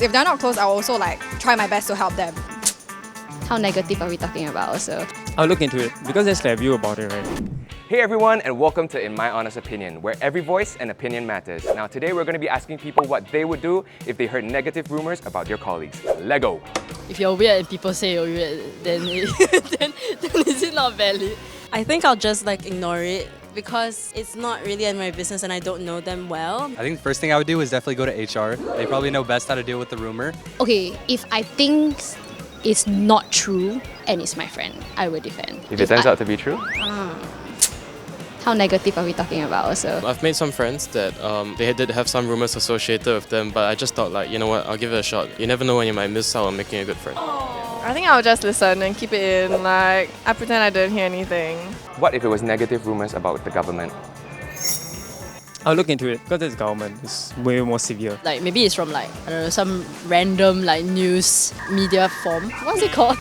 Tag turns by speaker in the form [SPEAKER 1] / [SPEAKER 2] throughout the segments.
[SPEAKER 1] If they're not close, I'll also try my best to help them.
[SPEAKER 2] How negative are we talking about also?
[SPEAKER 3] I'll look into it because there's a view about it, right?
[SPEAKER 4] Hey everyone, and welcome to In My Honest Opinion, where every voice and opinion matters. Now today we're going to be asking people what they would do if they heard negative rumors about their colleagues. Lego!
[SPEAKER 5] If you're weird and people say you're weird, then is it not valid?
[SPEAKER 6] I think I'll just ignore it because it's not really in my business and I don't know them well.
[SPEAKER 7] I think the first thing I would do is definitely go to HR. They probably know best how to deal with the rumor.
[SPEAKER 2] Okay, if I think it's not true and it's my friend, I will defend.
[SPEAKER 4] If it turns out to be true?
[SPEAKER 2] How negative are we talking about also?
[SPEAKER 8] I've made some friends that they did have some rumors associated with them, but I just thought you know what, I'll give it a shot. You never know when you might miss out on making a good friend.
[SPEAKER 9] I think I'll just listen and keep it in, I pretend I didn't hear anything.
[SPEAKER 4] What if it was negative rumors about the government?
[SPEAKER 3] I'll look into it because it's government. It's way more severe.
[SPEAKER 5] Maybe it's from I don't know, some random news media form. What's it called?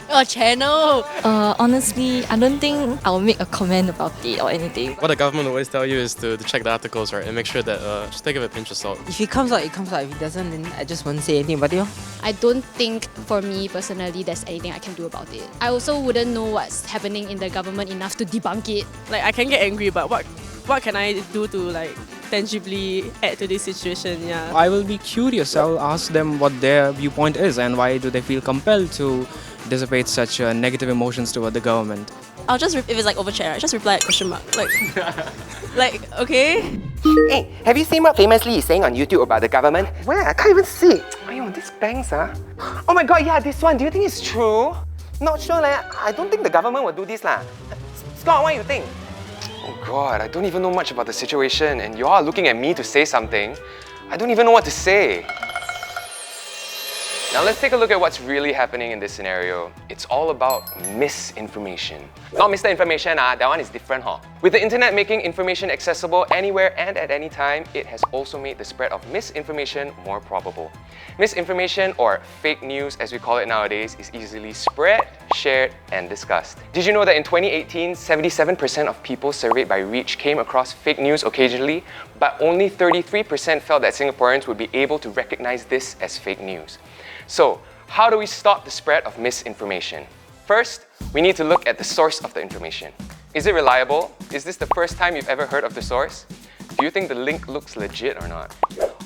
[SPEAKER 5] A channel.
[SPEAKER 10] Honestly, I don't think I'll make a comment about it or anything.
[SPEAKER 8] What the government always tell you is to check the articles, right, and make sure that just take it with a pinch of salt.
[SPEAKER 11] If it comes out, it comes out. If it doesn't, then I just won't say anything about it.
[SPEAKER 2] I don't think, for me personally, there's anything I can do about it. I also wouldn't know what's happening in the government enough to debunk it.
[SPEAKER 5] I can get angry, but what can I do to tangibly add to this situation? Yeah.
[SPEAKER 3] I will be curious. I'll ask them what their viewpoint is and why do they feel compelled to dissipate such negative emotions toward the government.
[SPEAKER 6] I'll just, if it's overchat, right, just reply question mark. Okay?
[SPEAKER 4] Hey, have you seen what Famously is saying on YouTube about the government? Where? I can't even see. Ayo, this bangs, Oh my god, yeah, this one. Do you think it's true? Not sure, I don't think the government will do this, Scott, what do you think? Oh god, I don't even know much about the situation and you all are looking at me to say something. I don't even know what to say. Now let's take a look at what's really happening in this scenario. It's all about misinformation. Not Mr. Information, that one is different, With the internet making information accessible anywhere and at any time, it has also made the spread of misinformation more probable. Misinformation, or fake news as we call it nowadays, is easily spread, shared, and discussed. Did you know that in 2018, 77% of people surveyed by Reach came across fake news occasionally, but only 33% felt that Singaporeans would be able to recognize this as fake news. So, how do we stop the spread of misinformation? First, we need to look at the source of the information. Is it reliable? Is this the first time you've ever heard of the source? Do you think the link looks legit or not?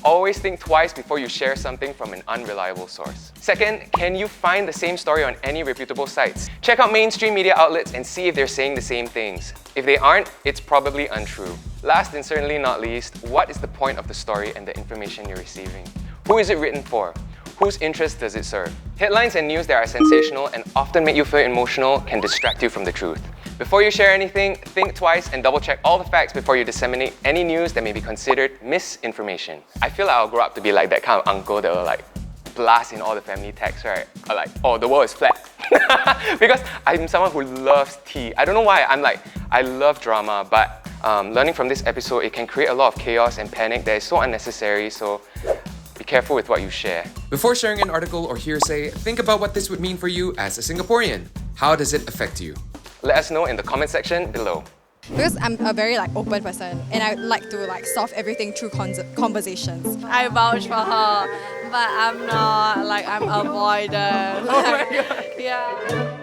[SPEAKER 4] Always think twice before you share something from an unreliable source. Second, can you find the same story on any reputable sites? Check out mainstream media outlets and see if they're saying the same things. If they aren't, it's probably untrue. Last and certainly not least, what is the point of the story and the information you're receiving? Who is it written for? Whose interest does it serve? Headlines and news that are sensational and often make you feel emotional can distract you from the truth. Before you share anything, think twice and double-check all the facts before you disseminate any news that may be considered misinformation. I feel like I'll grow up to be like that kind of uncle that will blast in all the family texts, right? Or oh, the world is flat. Because I'm someone who loves tea. I don't know why, I love drama, but learning from this episode, it can create a lot of chaos and panic that is so unnecessary, so be careful with what you share.
[SPEAKER 12] Before sharing an article or hearsay, think about what this would mean for you as a Singaporean. How does it affect you?
[SPEAKER 4] Let us know in the comment section below.
[SPEAKER 1] Because I'm a very open person and I like to solve everything through conversations.
[SPEAKER 5] I vouch for her, but I'm not. I'm avoidant.
[SPEAKER 4] Oh my god.
[SPEAKER 5] Yeah.